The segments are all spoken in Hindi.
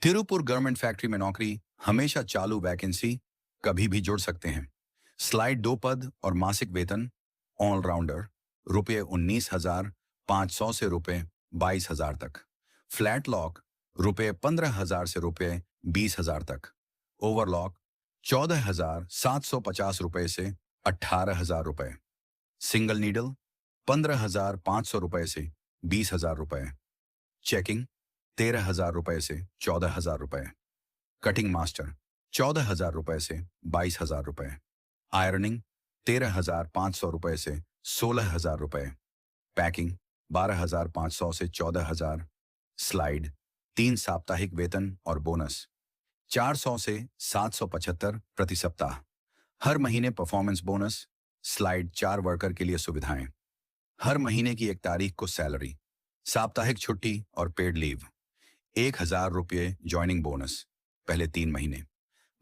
तिरुपुर गवर्नमेंट फैक्ट्री में नौकरी हमेशा चालू वैकेंसी, कभी भी जुड़ सकते हैं। स्लाइड 2 पद और मासिक वेतन ऑलराउंडर रुपये 19,500 से रुपये 22,000 तक। फ्लैट लॉक रुपये 15,000 से रुपये 20,000 तक। ओवरलॉक 14,750 रुपये से 18,000 रुपये। सिंगल नीडल 15,500 रुपये से 20,000 रुपये। चेकिंग 13,000 रुपये से 14,000 रुपये। कटिंग मास्टर 14,000 रुपये से 22,000 रुपये। आयरनिंग 13,500 रुपये से 16,000 रुपये। पैकिंग 12,500 से 14,000। स्लाइड 3 साप्ताहिक वेतन और बोनस 400 से 775 प्रति सप्ताह। हर महीने परफॉर्मेंस बोनस। स्लाइड 4 वर्कर के लिए सुविधाएं। हर महीने की 1 तारीख को सैलरी, साप्ताहिक छुट्टी और पेड लीव। 1,000 रुपये ज्वाइनिंग बोनस पहले 3 महीने।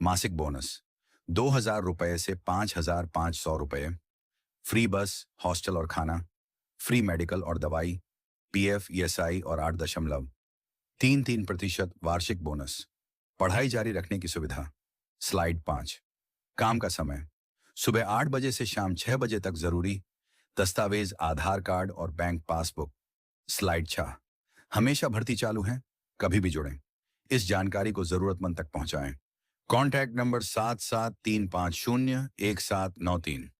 मासिक बोनस 2,000 रुपये से 5,500 रुपये। फ्री बस, हॉस्टल और खाना, फ्री मेडिकल और दवाई, पीएफ, ईएसआई और 8.33% वार्षिक बोनस। पढ़ाई जारी रखने की सुविधा। स्लाइड 5 काम का समय सुबह 8 बजे से शाम 6 बजे तक जरूरी दस्तावेज आधार कार्ड और बैंक पासबुक। स्लाइड 6 हमेशा भर्ती चालू है, कभी भी जुड़ें। इस जानकारी को जरूरतमंद तक पहुंचाएं। Contact number 7735011793।